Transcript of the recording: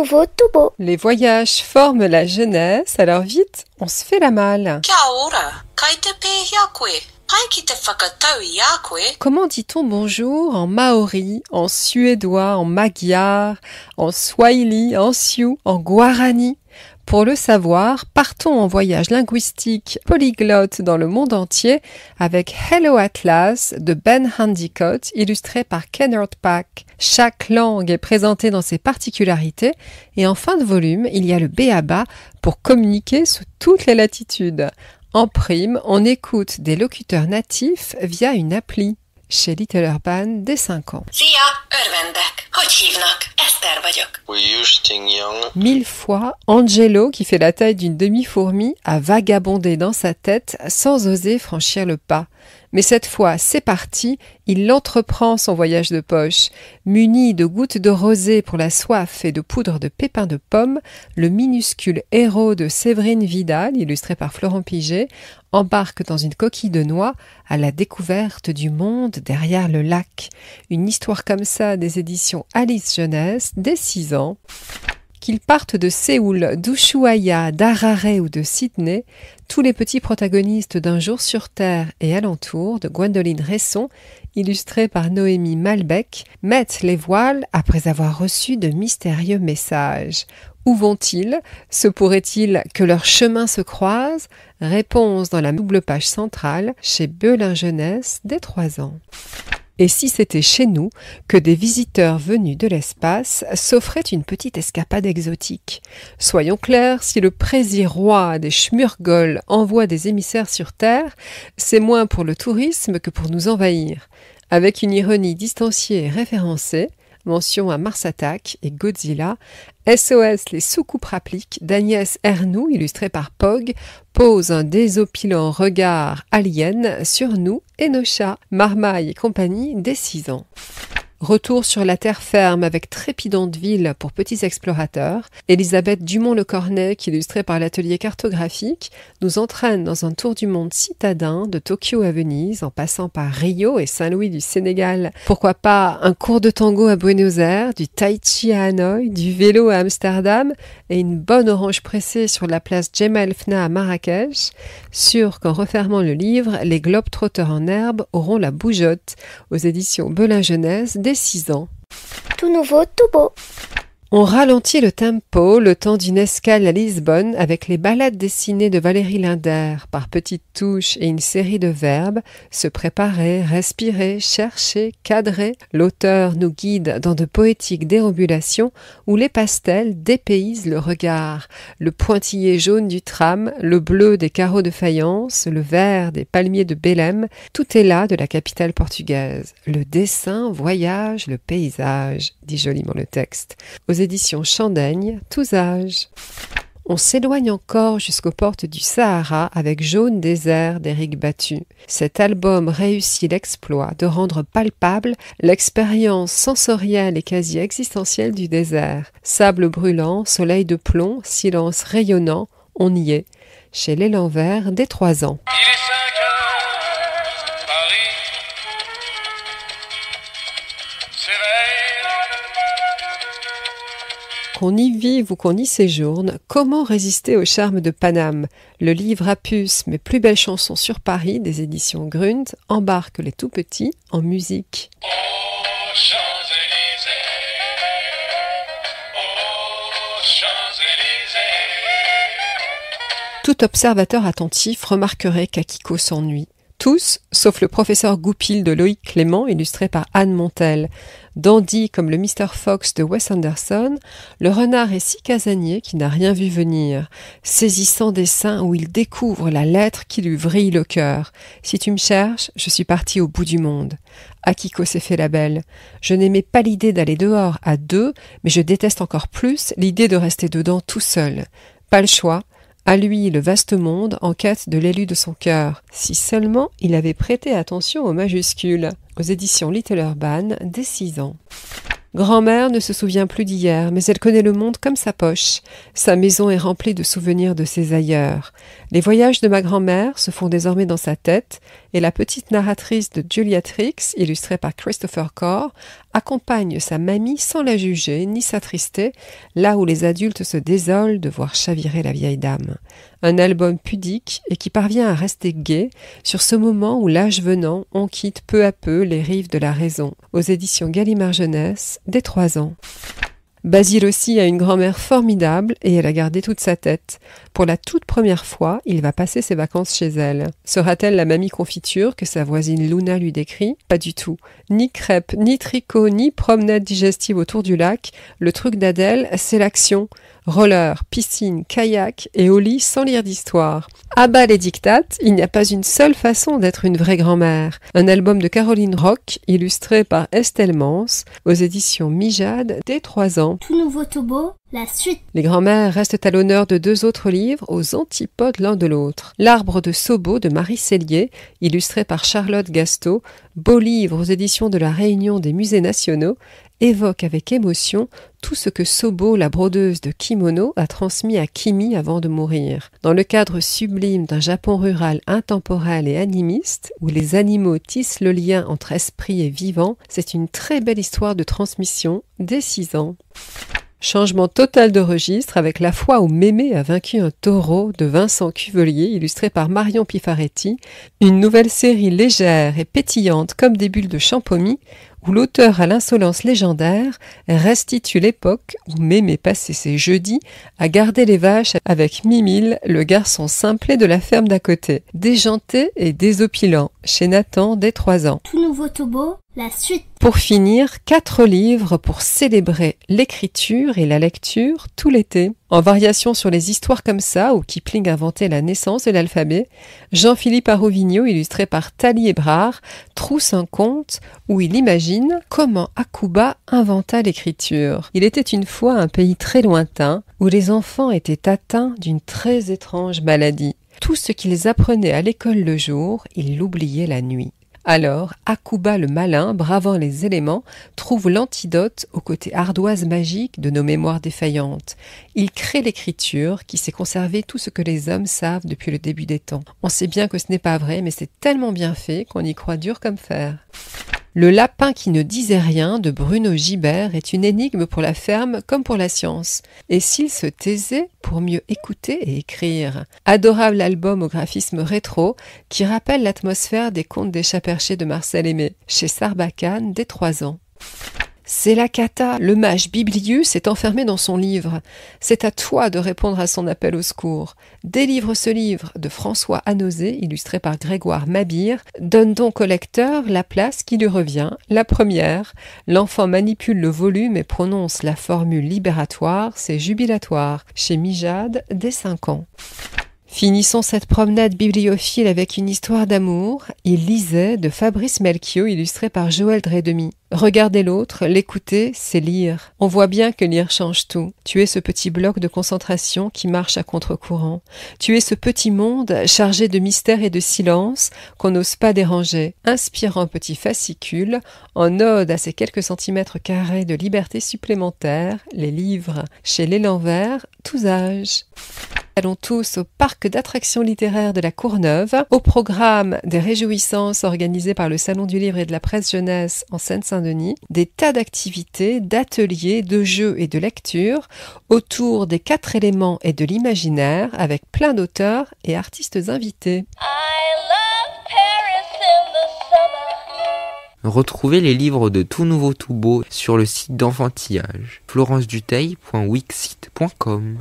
nouveau, tout beau. Les voyages forment la jeunesse, alors vite, on se fait la malle. Kia ora, kai te pēhia koe. Pai ki te whakatau i a koe. Comment dit-on bonjour en maori, en suédois, en magyar, en swahili, en sioux, en guarani? Pour le savoir, partons en voyage linguistique polyglotte dans le monde entier avec Hello Atlas de Ben Handicott, illustré par Kennard Pack. Chaque langue est présentée dans ses particularités et en fin de volume, il y a le b.a.-ba pour communiquer sous toutes les latitudes. En prime, on écoute des locuteurs natifs via une appli. Chez Little Urban, dès 5 ans. Szia, örvendek. Hogy hívnak? Eszter vagyok. Will you sting young? 1000 fois, Angelo, qui fait la taille d'une demi-fourmi, a vagabondé dans sa tête sans oser franchir le pas. Mais cette fois, c'est parti, il entreprend son voyage de poche. Muni de gouttes de rosée pour la soif et de poudre de pépins de pomme, le minuscule héros de Séverine Vidal, illustré par Florent Piget, embarque dans une coquille de noix à la découverte du monde derrière le lac. Une histoire comme ça des éditions Alice Jeunesse, dès 6 ans. Qu'ils partent de Séoul, d'Ushuaïa, d'Harare ou de Sydney, tous les petits protagonistes d'un jour sur Terre et alentour de Gwendoline Resson, illustrée par Noémie Malbec, mettent les voiles après avoir reçu de mystérieux messages. Où vont-ils? Se pourrait-il que leurs chemins se croisent? Réponse dans la double page centrale chez Belin Jeunesse dès 3 ans. Et si c'était chez nous que des visiteurs venus de l'espace s'offraient une petite escapade exotique? Soyons clairs, si le prési-roi des Schmurgol envoie des émissaires sur Terre, c'est moins pour le tourisme que pour nous envahir. Avec une ironie distanciée et référencée, mention à Mars Attack et Godzilla, SOS les soucoupes rappliques d'Agnès Ernoult, illustrée par Pog, pose un désopilant regard alien sur nous et nos chats, Marmaille et compagnie, dès 6 ans. Retour sur la terre ferme avec Trépidante ville pour petits explorateurs, Elisabeth Dumont-Le Cornec, illustrée par l'atelier cartographique, nous entraîne dans un tour du monde citadin de Tokyo à Venise, en passant par Rio et Saint-Louis du Sénégal. Pourquoi pas un cours de tango à Buenos Aires, du tai chi à Hanoï, du vélo à Amsterdam et une bonne orange pressée sur la place Jemaa el-Fna à Marrakech. Sûr qu'en refermant le livre, les globetrotters en herbe auront la bougeotte, aux éditions Belin Jeunesse, dès 6 ans. Tout nouveau, tout beau. On ralentit le tempo le temps d'une escale à Lisbonne avec les ballades dessinées de Valérie Linder par petites touches et une série de verbes, se préparer, respirer, chercher, cadrer. L'auteur nous guide dans de poétiques déambulations où les pastels dépaysent le regard. Le pointillé jaune du tram, le bleu des carreaux de faïence, le vert des palmiers de Belém, tout est là de la capitale portugaise. Le dessin voyage le paysage, dit joliment le texte. Aux éditions Chandaigne, tous âges. On s'éloigne encore jusqu'aux portes du Sahara avec Jaune désert d'Éric Batu. Cet album réussit l'exploit de rendre palpable l'expérience sensorielle et quasi existentielle du désert. Sable brûlant, soleil de plomb, silence rayonnant, on y est. Chez l'Élan Vert, dès 3 ans. Il est 5 heures, Paris s'éveille. Qu'on y vive ou qu'on y séjourne, comment résister au charme de Paname? Le livre à puce, mes plus belles chansons sur Paris, des éditions Grunt, embarque les tout-petits en musique. Aux Champs-Élysées, aux Champs-Élysées. Tout observateur attentif remarquerait qu'Akiko s'ennuie. Tous, sauf le professeur Goupil de Loïc Clément, illustré par Anne Montel. Dandy comme le Mr. Fox de Wes Anderson, le renard est si casanier qu'il n'a rien vu venir. Saisissant dessin où il découvre la lettre qui lui vrille le cœur. Si tu me cherches, je suis parti au bout du monde. Akiko s'est fait la belle. Je n'aimais pas l'idée d'aller dehors à 2, mais je déteste encore plus l'idée de rester dedans tout seul. Pas le choix. À lui, le vaste monde, en quête de l'élu de son cœur. Si seulement il avait prêté attention aux majuscules. Aux éditions Little Urban, dès 6 ans. Grand-mère ne se souvient plus d'hier, mais elle connaît le monde comme sa poche. Sa maison est remplie de souvenirs de ses ailleurs. Les voyages de ma grand-mère se font désormais dans sa tête, et la petite narratrice de Juliatrix, illustrée par Christopher Core, accompagne sa mamie sans la juger ni s'attrister, là où les adultes se désolent de voir chavirer la vieille dame. Un album pudique et qui parvient à rester gai sur ce moment où, l'âge venant, on quitte peu à peu les rives de la raison, aux éditions Gallimard Jeunesse, dès 3 ans. Basile aussi a une grand-mère formidable et elle a gardé toute sa tête. Pour la toute première fois, il va passer ses vacances chez elle. Sera-t-elle la mamie confiture que sa voisine Luna lui décrit ? Pas du tout. Ni crêpes, ni tricot, ni promenade digestive autour du lac. Le truc d'Adèle, c'est l'action. Roller, piscine, kayak et au lit sans lire d'histoire. À bas les dictates, il n'y a pas une seule façon d'être une vraie grand-mère. Un album de Caroline Rock, illustré par Estelle Mans, aux éditions Mijade, dès 3 ans. Tout nouveau Tobo, la suite. Les grand-mères restent à l'honneur de 2 autres livres aux antipodes l'un de l'autre. L'Arbre de Sobo de Marie Sellier, illustré par Charlotte Gasteau, beau livre aux éditions de la Réunion des Musées Nationaux, évoque avec émotion tout ce que Sobo, la brodeuse de kimono, a transmis à Kimi avant de mourir. Dans le cadre sublime d'un Japon rural intemporel et animiste, où les animaux tissent le lien entre esprit et vivant, c'est une très belle histoire de transmission dès 6 ans. Changement total de registre avec La fois où Mémé a vaincu un taureau de Vincent Cuvelier, illustré par Marion Pifaretti, une nouvelle série légère et pétillante comme des bulles de champomis, où l'auteur à l'insolence légendaire restitue l'époque où Mémé passait ses jeudis à garder les vaches avec Mimile, le garçon simplet de la ferme d'à côté. Déjanté et désopilant, chez Nathan dès 3 ans. Tout nouveau Tobo, la suite. Pour finir, 4 livres pour célébrer l'écriture et la lecture tout l'été. En variation sur les histoires comme ça, où Kipling inventait la naissance de l'alphabet, Jean-Philippe Arovigno, illustré par Thalie Hébrard, trousse un conte où il imagine comment Akuba inventa l'écriture. Il était une fois un pays très lointain où les enfants étaient atteints d'une très étrange maladie. Tout ce qu'ils apprenaient à l'école le jour, ils l'oubliaient la nuit. Alors, Akuba le malin, bravant les éléments, trouve l'antidote au côté ardoise magique de nos mémoires défaillantes. Il crée l'écriture qui sait conserver tout ce que les hommes savent depuis le début des temps. On sait bien que ce n'est pas vrai, mais c'est tellement bien fait qu'on y croit dur comme fer. Le lapin qui ne disait rien de Bruno Gibert est une énigme pour la ferme comme pour la science. Et s'il se taisait pour mieux écouter et écrire ? Adorable album au graphisme rétro qui rappelle l'atmosphère des contes des chats perchés de Marcel Aimé, chez Sarbacane dès 3 ans. C'est la cata, le mage Biblius est enfermé dans son livre. C'est à toi de répondre à son appel au secours. Délivre ce livre de François Anosé, illustré par Grégoire Mabire. Donne donc au lecteur la place qui lui revient, la première. L'enfant manipule le volume et prononce la formule libératoire, c'est jubilatoire. Chez Mijade, dès 5 ans. Finissons cette promenade bibliophile avec une histoire d'amour. Il lisait de Fabrice Melchior, illustré par Joël Dredemi. Regarder l'autre, l'écouter, c'est lire. On voit bien que lire change tout. Tu es ce petit bloc de concentration qui marche à contre-courant. Tu es ce petit monde chargé de mystère et de silence qu'on n'ose pas déranger. Inspirant petit fascicule, en ode à ces quelques centimètres carrés de liberté supplémentaire, les livres chez l'Élan Vert, tous âges. Allons tous au parc d'attractions littéraires de la Courneuve, au programme des réjouissances organisées par le Salon du Livre et de la Presse Jeunesse en Seine-Saint-Denis, des tas d'activités, d'ateliers, de jeux et de lectures autour des 4 éléments et de l'imaginaire avec plein d'auteurs et artistes invités. Retrouvez les livres de Tout Nouveau Tout Beau sur le site d'Enfantillage, florenceduteil.wixsite.com.